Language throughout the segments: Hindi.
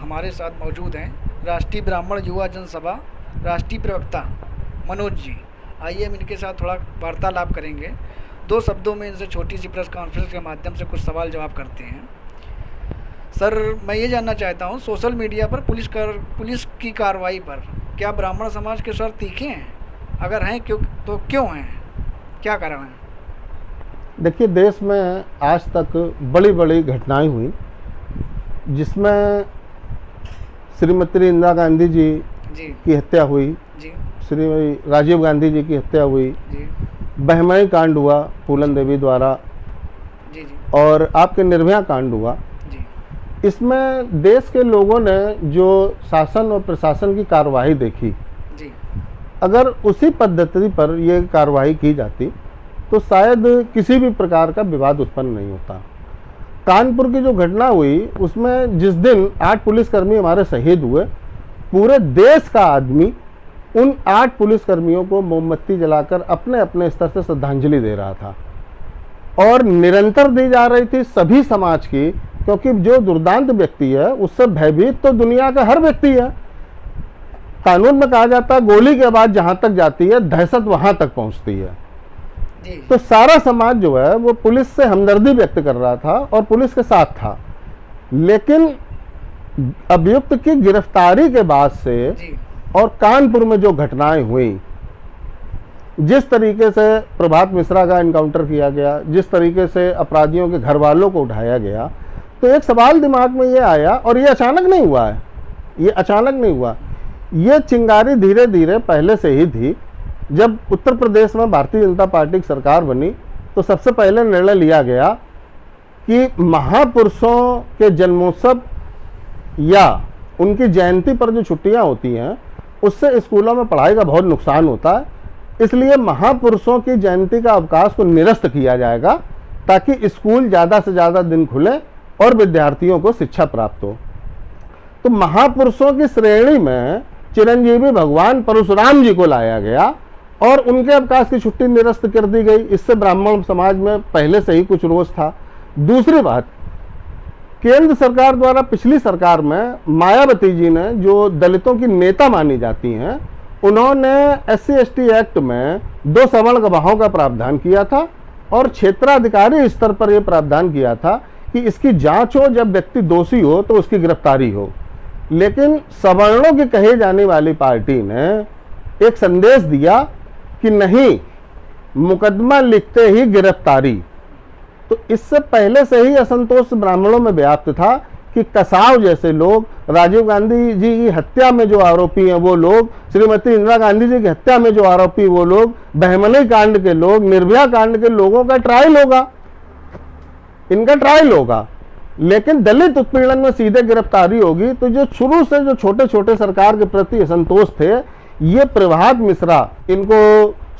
हमारे साथ मौजूद हैं राष्ट्रीय ब्राह्मण युवा जनसभा राष्ट्रीय प्रवक्ता मनोज जी। आइए हम इनके साथ थोड़ा वार्तालाप करेंगे। 2 शब्दों में इनसे छोटी सी प्रेस कॉन्फ्रेंस के माध्यम से कुछ सवाल जवाब करते हैं। सर, मैं ये जानना चाहता हूँ, सोशल मीडिया पर पुलिस की कार्रवाई पर क्या ब्राह्मण समाज के स्वर तीखे हैं? अगर हैं क्यों हैं, क्या कारण है? देखिए, देश में आज तक बड़ी बड़ी घटनाएं हुई जिसमें श्रीमती इंदिरा गांधी जी की हत्या हुई, श्री राजीव गांधी जी की हत्या हुई, बहमई कांड हुआ फूलन देवी द्वारा, और आपके निर्भया कांड हुआ। इसमें देश के लोगों ने जो शासन और प्रशासन की कार्रवाई देखी, अगर उसी पद्धति पर ये कार्रवाई की जाती तो शायद किसी भी प्रकार का विवाद उत्पन्न नहीं होता। कानपुर की जो घटना हुई उसमें जिस दिन 8 पुलिसकर्मी हमारे शहीद हुए, पूरे देश का आदमी उन 8 पुलिसकर्मियों को मोमबत्ती जलाकर अपने अपने स्तर से श्रद्धांजलि दे रहा था, और निरंतर दी जा रही थी सभी समाज की, क्योंकि जो दुर्दांत व्यक्ति है उससे भयभीत तो दुनिया का हर व्यक्ति है। कानून में कहा जाता है गोली के बाद जहां तक जाती है दहशत वहां तक पहुंचती है। तो सारा समाज जो है वो पुलिस से हमदर्दी व्यक्त कर रहा था और पुलिस के साथ था, लेकिन अभियुक्त की गिरफ्तारी के बाद से और कानपुर में जो घटनाएं हुई, जिस तरीके से प्रभात मिश्रा का एनकाउंटर किया गया, जिस तरीके से अपराधियों के घर वालों को उठाया गया, तो एक सवाल दिमाग में ये आया, और ये अचानक नहीं हुआ है, ये अचानक नहीं हुआ, ये चिंगारी धीरे धीरे पहले से ही थी। जब उत्तर प्रदेश में भारतीय जनता पार्टी की सरकार बनी तो सबसे पहले निर्णय लिया गया कि महापुरुषों के जन्मोत्सव या उनकी जयंती पर जो छुट्टियां होती हैं उससे स्कूलों में पढ़ाई का बहुत नुकसान होता है, इसलिए महापुरुषों की जयंती का अवकाश को निरस्त किया जाएगा ताकि स्कूल ज़्यादा से ज़्यादा दिन खुले और विद्यार्थियों को शिक्षा प्राप्त हो। तो महापुरुषों की श्रेणी में चिरंजीवी भगवान परशुराम जी को लाया गया और उनके अवकाश की छुट्टी निरस्त कर दी गई। इससे ब्राह्मण समाज में पहले से ही कुछ रोष था। दूसरी बात, केंद्र सरकार द्वारा पिछली सरकार में मायावती जी ने, जो दलितों की नेता मानी जाती हैं, उन्होंने SC/ST एक्ट में 2 सवर्ण गवाहों का प्रावधान किया था और क्षेत्राधिकारी स्तर पर यह प्रावधान किया था कि इसकी जांच हो, जब व्यक्ति दोषी हो तो उसकी गिरफ्तारी हो। लेकिन सवर्णों की कही जाने वाली पार्टी ने एक संदेश दिया कि नहीं, मुकदमा लिखते ही गिरफ्तारी। तो इससे पहले से ही असंतोष ब्राह्मणों में व्याप्त था कि कसाव जैसे लोग, राजीव गांधी जी की हत्या में जो आरोपी हैं वो लोग, श्रीमती इंदिरा गांधी जी की हत्या में जो आरोपी वो लोग, बहमनी कांड के लोग, निर्भया कांड के लोगों का ट्रायल होगा, इनका ट्रायल होगा, लेकिन दलित उत्पीड़न में सीधे गिरफ्तारी होगी। तो जो शुरू से जो छोटे छोटे सरकार के प्रति असंतोष थे, ये प्रभात मिश्रा, इनको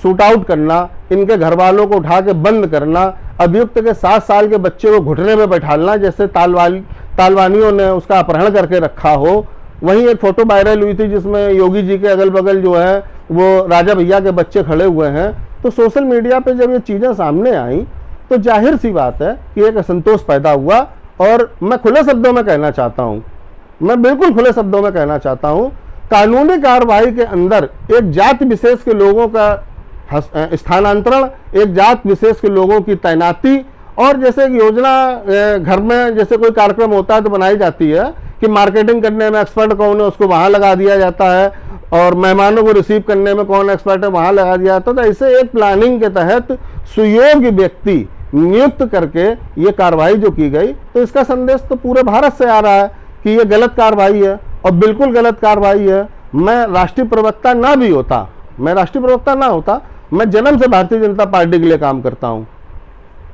शूट आउट करना, इनके घर वालों को उठा के बंद करना, अभियुक्त के 7 साल के बच्चे को घुटने में बैठालना, जैसे तालवानियों ने उसका अपहरण करके रखा हो। वहीं एक फोटो वायरल हुई थी जिसमें योगी जी के अगल बगल जो है वो राजा भैया के बच्चे खड़े हुए हैं। तो सोशल मीडिया पे जब ये चीज़ें सामने आई तो जाहिर सी बात है कि एक असंतोष पैदा हुआ। और मैं खुले शब्दों में कहना चाहता हूँ, मैं बिल्कुल खुले शब्दों में कहना चाहता हूँ, कानूनी कार्रवाई के अंदर एक जाति विशेष के लोगों का स्थानांतरण, एक जाति विशेष के लोगों की तैनाती, और जैसे एक योजना घर में जैसे कोई कार्यक्रम होता है तो बनाई जाती है कि मार्केटिंग करने में एक्सपर्ट कौन है उसको वहाँ लगा दिया जाता है, और मेहमानों को रिसीव करने में कौन एक्सपर्ट है वहाँ लगा दिया जाता है। तो ऐसे एक प्लानिंग के तहत सुयोग्य व्यक्ति नियुक्त करके ये कार्रवाई जो की गई, तो इसका संदेश तो पूरे भारत से आ रहा है कि ये गलत कार्रवाई है, और बिल्कुल गलत कार्रवाई है। मैं राष्ट्रीय प्रवक्ता ना होता, मैं जन्म से भारतीय जनता पार्टी के लिए काम करता हूँ,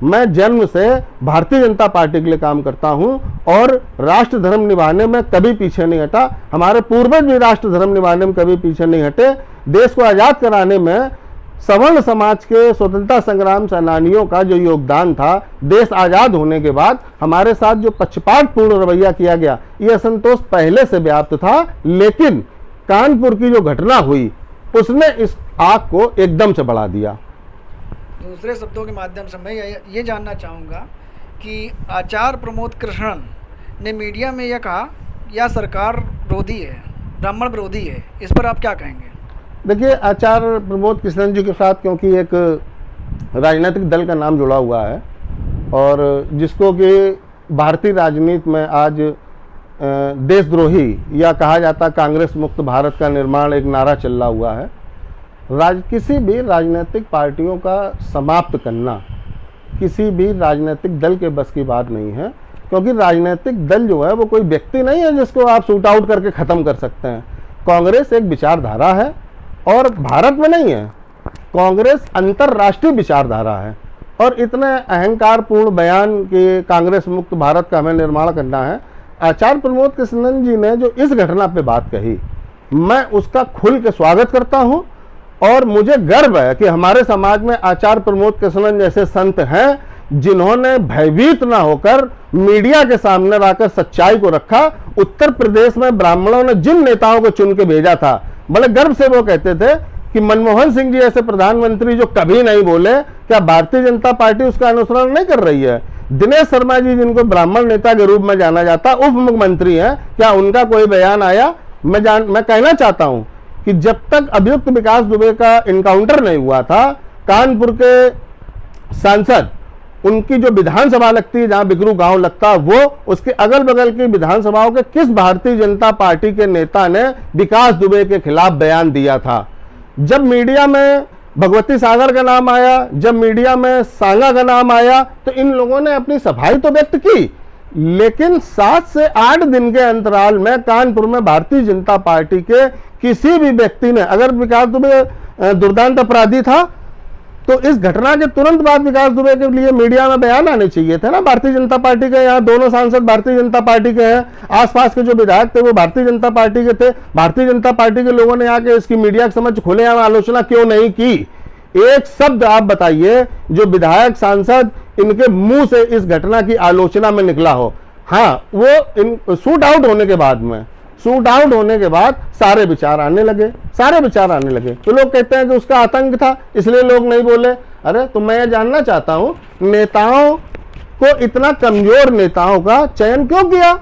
मैं जन्म से भारतीय जनता पार्टी के लिए काम करता हूं और राष्ट्र धर्म निभाने में कभी पीछे नहीं हटा। हमारे पूर्वज भी राष्ट्र धर्म निभाने में कभी पीछे नहीं हटे। देश को आज़ाद कराने में सवर्ण समाज के स्वतंत्रता संग्राम सेनानियों का जो योगदान था, देश आज़ाद होने के बाद हमारे साथ जो पक्षपातपूर्ण रवैया किया गया, ये असंतोष पहले से व्याप्त था, लेकिन कानपुर की जो घटना हुई उसने इस आग को एकदम से बढ़ा दिया। दूसरे शब्दों के माध्यम से मैं ये जानना चाहूँगा कि आचार्य प्रमोद कृष्णन ने मीडिया में यह कहा या सरकार विरोधी है, ब्राह्मण विरोधी है, इस पर आप क्या कहेंगे? देखिए, आचार्य प्रमोद कृष्णन जी के साथ क्योंकि एक राजनीतिक दल का नाम जुड़ा हुआ है और जिसको कि भारतीय राजनीति में आज देशद्रोही या कहा जाता कांग्रेस मुक्त भारत का निर्माण एक नारा चल रहा हुआ है। किसी भी राजनीतिक पार्टियों का समाप्त करना किसी भी राजनीतिक दल के बस की बात नहीं है, क्योंकि राजनीतिक दल जो है वो कोई व्यक्ति नहीं है जिसको आप शूट आउट करके ख़त्म कर सकते हैं। कांग्रेस एक विचारधारा है और भारत में नहीं है, कांग्रेस अंतर्राष्ट्रीय विचारधारा है। और इतने अहंकारपूर्ण बयान कि कांग्रेस मुक्त भारत का हमें निर्माण करना है, आचार्य प्रमोद कृष्णन जी ने जो इस घटना पे बात कही, मैं उसका खुल के स्वागत करता हूं और मुझे गर्व है कि हमारे समाज में आचार्य प्रमोद कृष्णन जैसे संत हैं जिन्होंने भयभीत ना होकर मीडिया के सामने लाकर सच्चाई को रखा। उत्तर प्रदेश में ब्राह्मणों ने जिन नेताओं को चुन के भेजा था, बड़े गर्व से वो कहते थे कि मनमोहन सिंह जी ऐसे प्रधानमंत्री जो कभी नहीं बोले, क्या भारतीय जनता पार्टी उसका अनुसरण नहीं कर रही है? दिनेश शर्मा जी जिनको ब्राह्मण नेता के रूप में जाना जाता, उप मुख्यमंत्री हैं, क्या उनका कोई बयान आया? मैं कहना चाहता हूं कि जब तक अभियुक्त विकास दुबे का इनकाउंटर नहीं हुआ था, कानपुर के सांसद उनकी जो विधानसभा लगती है जहां बिकरू गांव लगता, वो उसके अगल बगल की विधानसभाओं के किस भारतीय जनता पार्टी के नेता ने विकास दुबे के खिलाफ बयान दिया था? जब मीडिया में भगवती सागर का नाम आया, जब मीडिया में सांगा का नाम आया, तो इन लोगों ने अपनी सफाई तो व्यक्त की, लेकिन 7 से 8 दिन के अंतराल में कानपुर में भारतीय जनता पार्टी के किसी भी व्यक्ति ने, अगर विकास दुबे दुर्दांत अपराधी था तो इस घटना के तुरंत बाद विकास दुबे के लिए मीडिया में बयान आने चाहिए थे ना। भारतीय जनता पार्टी के यहाँ दोनों सांसद भारतीय जनता पार्टी के हैं, आसपास के जो विधायक थे वो भारतीय जनता पार्टी के थे। भारतीय जनता पार्टी के लोगों ने आके इसकी मीडिया के समक्ष खुलेआम आलोचना क्यों नहीं की? एक शब्द आप बताइए जो विधायक सांसद इनके मुंह से इस घटना की आलोचना में निकला हो। हाँ, वो शूट आउट होने के बाद सारे विचार आने लगे। तो लोग कहते हैं कि उसका आतंक था इसलिए लोग नहीं बोले। अरे तो मैं ये जानना चाहता हूं, नेताओं को इतना कमजोर नेताओं का चयन क्यों किया?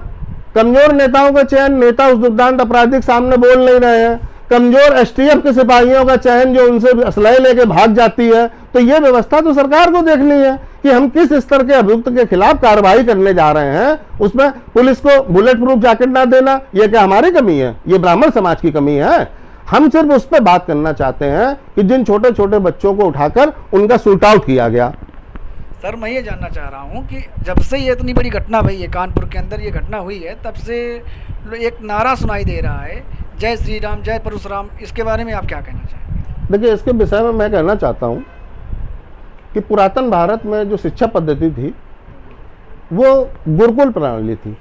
कमजोर नेताओं का चयन, नेता उस दुर्दांत अपराधी के सामने बोल नहीं रहे हैं। कमजोर एसटीएफ के सिपाहियों का चयन जो उनसे असलहे लेके भाग जाती है। तो ये व्यवस्था तो सरकार को देखनी है कि हम किस स्तर के अभियुक्त के खिलाफ कार्रवाई करने जा रहे हैं। उसमें पुलिस को बुलेट प्रूफ जैकेट ना देना, ये क्या हमारी कमी है? ये ब्राह्मण समाज की कमी है? हम सिर्फ उस पर बात करना चाहते हैं कि जिन छोटे छोटे बच्चों को उठाकर उनका शूट आउट किया गया। सर, मैं ये जानना चाह रहा हूँ कि जब से ये इतनी बड़ी घटना हुई है, कानपुर के अंदर ये घटना हुई है, तब से एक नारा सुनाई दे रहा है, जय श्री राम, जय परशुराम। इसके बारे में आप क्या कहना चाहेंगे? देखिए, इसके विषय में मैं कहना चाहता हूँ कि पुरातन भारत में जो शिक्षा पद्धति थी वो गुरुकुल प्रणाली थी।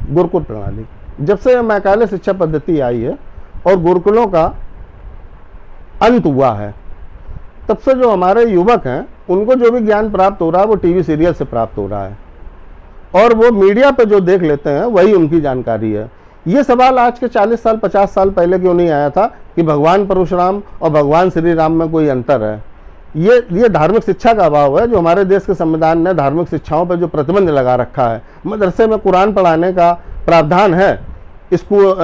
गुरुकुल प्रणाली जब से मैकाले शिक्षा पद्धति आई है और गुरुकुलों का अंत हुआ है, तब से जो हमारे युवक हैं उनको जो भी ज्ञान प्राप्त हो रहा है वो टीवी सीरियल से प्राप्त हो रहा है और वो मीडिया पे जो देख लेते हैं वही उनकी जानकारी है। ये सवाल आज के 40 साल 50 साल पहले क्यों नहीं आया था कि भगवान परशुराम और भगवान श्री राम में कोई अंतर है? ये धार्मिक शिक्षा का अभाव है जो हमारे देश के संविधान ने धार्मिक शिक्षाओं पर जो प्रतिबंध लगा रखा है। मदरसे में कुरान पढ़ाने का प्रावधान है, स्कूल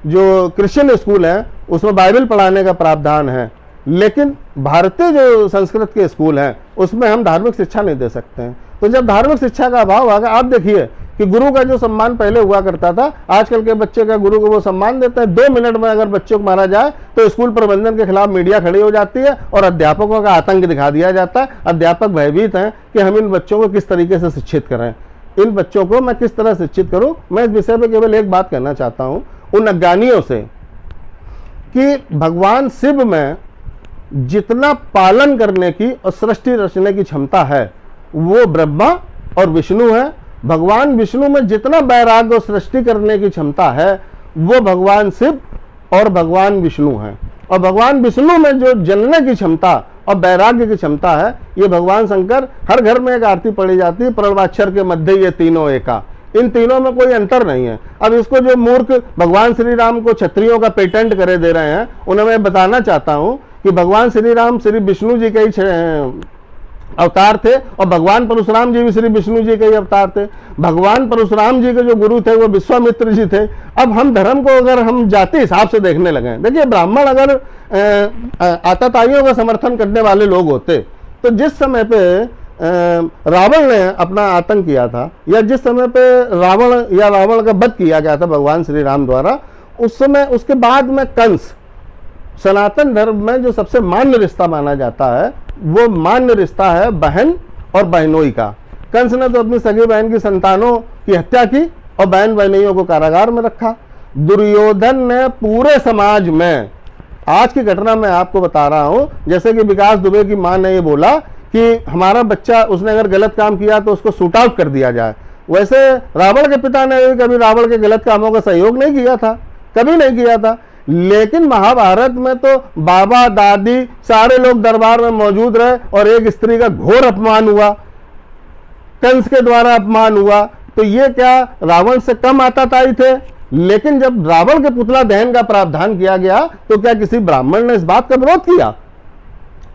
जो क्रिश्चियन स्कूल है उसमें बाइबल पढ़ाने का प्रावधान है, लेकिन भारतीय जो संस्कृत के स्कूल हैं उसमें हम धार्मिक शिक्षा नहीं दे सकते हैं। तो जब धार्मिक शिक्षा का अभाव आगा, आप देखिए कि गुरु का जो सम्मान पहले हुआ करता था, आजकल के बच्चे का गुरु को वो सम्मान देते हैं। 2 मिनट में अगर बच्चे को मारा जाए तो स्कूल प्रबंधन के खिलाफ मीडिया खड़ी हो जाती है और अध्यापकों का आतंक दिखा दिया जाता है। अध्यापक भयभीत हैं कि हम इन बच्चों को किस तरीके से शिक्षित करें, इन बच्चों को मैं किस तरह शिक्षित करूं। मैं इस विषय पर केवल एक बात कहना चाहता हूं उन अज्ञानियों से कि भगवान शिव में जितना पालन करने की और सृष्टि रचने की क्षमता है वो ब्रह्मा और विष्णु है। भगवान विष्णु में जितना वैराग्य और सृष्टि करने की क्षमता है वो भगवान शिव और भगवान विष्णु है। और भगवान विष्णु में जो जलने की क्षमता और वैराग्य की क्षमता है, ये भगवान शंकर, हर घर में एक आरती पढ़ी जाती है, प्रणवाक्षर के मध्य ये तीनों एका, इन तीनों में कोई अंतर नहीं है। अब इसको जो मूर्ख भगवान श्री राम को क्षत्रियों का पेटेंट करे दे रहे हैं, उन्हें मैं बताना चाहता हूं कि भगवान श्री राम श्री विष्णु जी के ही अवतार थे, और भगवान परशुराम जी भी श्री विष्णु जी के ही अवतार थे। भगवान परशुराम जी के जो गुरु थे वो विश्वामित्र जी थे। अब हम धर्म को अगर हम जाति हिसाब से देखने लगे, देखिए ब्राह्मण अगर आतताइयों का समर्थन करने वाले लोग होते तो जिस समय पे रावण ने अपना आतंक किया था, या जिस समय पे रावण का वध किया गया था भगवान श्री राम द्वारा, उस समय उसके बाद में कंस, सनातन धर्म में जो सबसे मान्य रिश्ता माना जाता है वो मान्य रिश्ता है बहन और बहनोई का। कंस ने तो अपनी सगी बहन की संतानों की हत्या की और बहन बहनोइयों को कारागार में रखा। दुर्योधन ने पूरे समाज में, आज की घटना मैं आपको बता रहा हूं, जैसे कि विकास दुबे की मां ने ये बोला कि हमारा बच्चा, उसने अगर गलत काम किया तो उसको शूट आउट कर दिया जाए, वैसे रावण के पिता ने कभी रावण के गलत कामों का सहयोग नहीं किया था, कभी नहीं किया था। लेकिन महाभारत में तो बाबा दादी सारे लोग दरबार में मौजूद रहे और एक स्त्री का घोर अपमान हुआ, कंस के द्वारा अपमान हुआ। तो ये क्या रावण से कम आताताई थे? लेकिन जब रावण के पुतला दहन का प्रावधान किया गया तो क्या किसी ब्राह्मण ने इस बात का विरोध किया?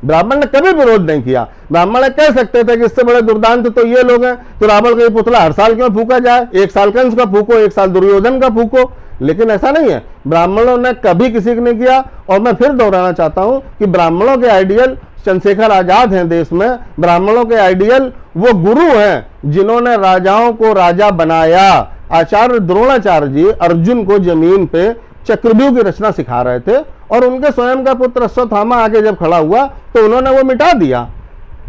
ब्राह्मण ने कभी विरोध नहीं किया। ब्राह्मण कह सकते थे कि इससे बड़े दुर्दांत तो ये लोग हैं, तो रावण का पुतला हर साल क्यों फूका जाए, एक साल कंस का फूको, एक साल दुर्योधन का फूको। लेकिन ऐसा नहीं है, ब्राह्मणों ने कभी किसी को नहीं किया। और मैं फिर दोहराना चाहता हूं कि ब्राह्मणों के आइडियल चंद्रशेखर आजाद हैं देश में, ब्राह्मणों के आइडियल वो गुरु हैं जिन्होंने राजाओं को राजा बनाया। आचार्य द्रोणाचार्य जी अर्जुन को जमीन पे चक्रव्यूह की रचना सिखा रहे थे और उनके स्वयं का पुत्र अश्वत्थामा आगे जब खड़ा हुआ तो उन्होंने वो मिटा दिया।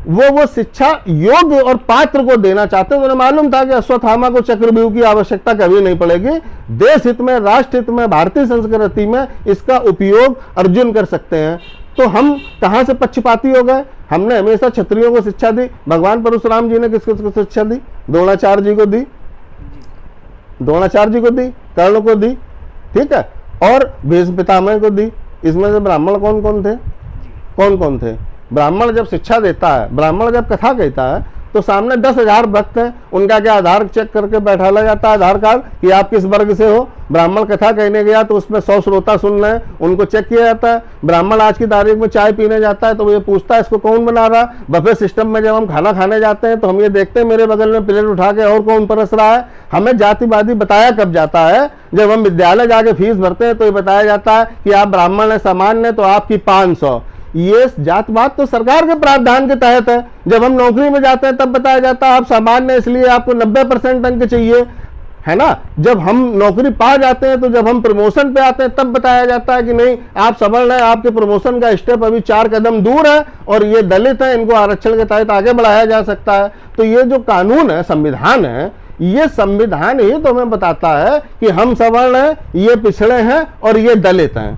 वो शिक्षा योग्य और पात्र को देना चाहते, उन्हें मालूम था कि अश्वत्थामा को चक्रव्यूह की आवश्यकता कभी नहीं पड़ेगी, देश हित में, राष्ट्र हित में, भारतीय संस्कृति में इसका उपयोग अर्जुन कर सकते हैं। तो हम कहां से पक्षपाती हो गए? हमने हमेशा क्षत्रियों को शिक्षा दी। भगवान परशुराम जी ने किसको शिक्षा दी? द्रोणाचार्य जी को दी, द्रोणाचार्य जी को दी, कर्ण को दी, ठीक है, और भीष्म पितामह को दी। इसमें से ब्राह्मण कौन कौन थे? कौन कौन थे? ब्राह्मण जब शिक्षा देता है, ब्राह्मण जब कथा कहता है तो सामने 10,000 भक्त हैं, उनका क्या आधार चेक करके बैठाला जाता है, आधार कार्ड, कि आप किस वर्ग से हो। ब्राह्मण कथा कहने गया तो उसमें 100 श्रोता सुन रहे हैं, उनको चेक किया जाता है। ब्राह्मण आज की तारीख में चाय पीने जाता है तो वो ये पूछता है इसको कौन बना रहा। बफे सिस्टम में जब हम खाना खाने जाते हैं तो हम ये देखते हैं मेरे बगल में प्लेट उठा के और कौन परस रहा है। हमें जातिवादी बताया कब जाता है? जब हम विद्यालय जाके फीस भरते हैं तो ये बताया जाता है कि आप ब्राह्मण है, सामान्य है तो आपकी 500। ये जातवाद तो सरकार के प्रावधान के तहत है। जब हम नौकरी में जाते हैं तब बताया जाता है आप सामान्य इसलिए आपको 90% अंक चाहिए, है ना। जब हम नौकरी पा जाते हैं तो जब हम प्रमोशन पे आते हैं तब बताया जाता है कि नहीं आप सवर्ण हैं, आपके प्रमोशन का स्टेप अभी 4 कदम दूर है और ये दलित है, इनको आरक्षण के तहत आगे बढ़ाया जा सकता है। तो ये जो कानून है, संविधान है, ये संविधान ही तो हमें बताता है कि हम सवर्ण हैं, ये पिछड़े हैं और ये दलित हैं।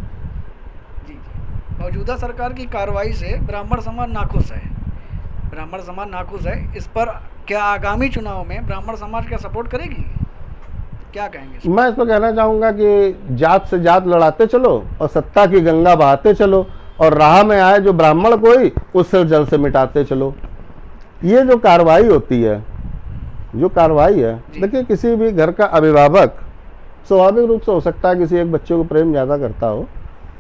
मौजूदा सरकार की कार्रवाई से ब्राह्मण समाज नाखुश है, ब्राह्मण समाज नाखुश है। इस पर क्या आगामी चुनाव में ब्राह्मण समाज क्या सपोर्ट करेगी? क्या कहेंगे? मैं इस पर कहना चाहूँगा कि जात से जात लड़ाते चलो और सत्ता की गंगा बहाते चलो, और राह में आए जो ब्राह्मण कोई उससे जल से मिटाते चलो। ये जो कार्रवाई होती है, जो कार्रवाई है, देखिए किसी भी घर का अभिभावक स्वाभाविक रूप से हो सकता है किसी एक बच्चे को प्रेम ज़्यादा करता हो,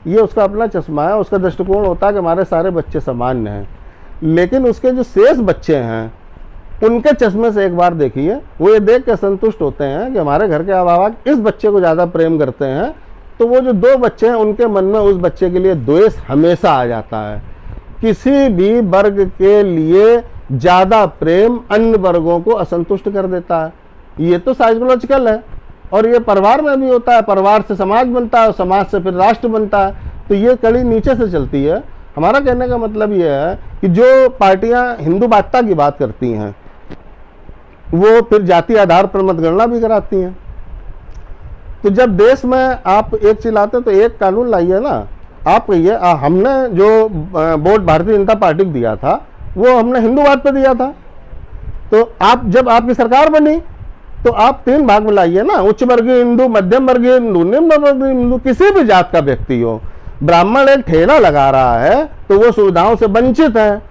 ये उसका अपना चश्मा है, उसका दृष्टिकोण होता है कि हमारे सारे बच्चे सामान्य हैं। लेकिन उसके जो शेष बच्चे हैं उनके चश्मे से एक बार देखिए, वो ये देख के संतुष्ट होते हैं कि हमारे घर के अभिभावक इस बच्चे को ज़्यादा प्रेम करते हैं, तो वो जो 2 बच्चे हैं उनके मन में उस बच्चे के लिए द्वेष हमेशा आ जाता है। किसी भी वर्ग के लिए ज़्यादा प्रेम अन्य वर्गों को असंतुष्ट कर देता है। ये तो साइकोलॉजिकल है और ये परिवार में भी होता है। परिवार से समाज बनता है और समाज से फिर राष्ट्र बनता है। तो ये कड़ी नीचे से चलती है। हमारा कहने का मतलब ये है कि जो पार्टियां हिंदूवादिता की बात करती हैं वो फिर जाति आधार पर मतगणना भी कराती हैं। तो जब देश में आप एक चीज लाते तो एक कानून लाइए ना, आप कहिए हमने जो वोट भारतीय जनता पार्टी को दिया था वो हमने हिंदूवाद पे दिया था, तो आप जब आपकी सरकार बनी तो आप 3 भाग में लाइए ना, उच्च वर्गीय हिंदू, मध्यम वर्गीय हिंदू, निम्न वर्गीय हिंदू, किसी भी जात का व्यक्ति हो। ब्राह्मण एक ठेला लगा रहा है तो वो सुविधाओं से वंचित है।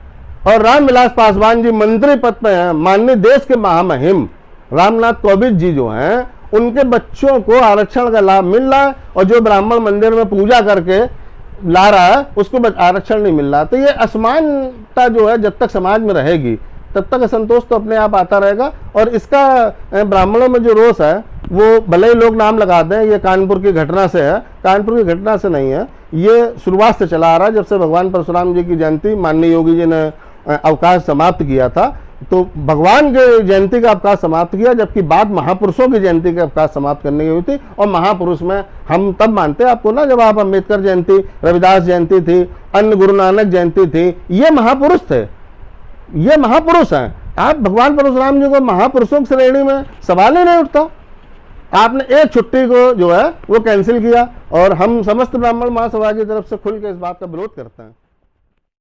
और रामविलास पासवान जी मंत्री पद पे हैं, माननीय देश के महामहिम रामनाथ कोविंद जी जो हैं, उनके बच्चों को आरक्षण का लाभ मिल रहा है। और जो ब्राह्मण मंदिर में पूजा करके ला रहा है उसको आरक्षण नहीं मिल रहा। तो ये असमानता जो है जब तक समाज में रहेगी तब तक असंतोष तो अपने आप आता रहेगा। और इसका ब्राह्मणों में जो रोष है वो भले ही लोग नाम लगा दें ये कानपुर की घटना से है, कानपुर की घटना से नहीं है, ये शुरुआत से चला आ रहा है। जब से भगवान परशुराम जी की जयंती माननीय योगी जी ने अवकाश समाप्त किया था, तो भगवान के जयंती का अवकाश समाप्त किया, जबकि बात महापुरुषों की जयंती का अवकाश समाप्त करने की हुई थी। और महापुरुष में हम तब मानते हैं आपको ना, जब आप अम्बेडकर जयंती, रविदास जयंती थी, अन्य गुरु नानक जयंती थी, ये महापुरुष थे, ये महापुरुष हैं। आप भगवान परशुराम जी को महापुरुषों की श्रेणी में सवाल ही नहीं उठता। आपने एक छुट्टी को जो है वो कैंसिल किया, और हम समस्त ब्राह्मण महासभा की तरफ से खुल के इस बात का विरोध करते हैं।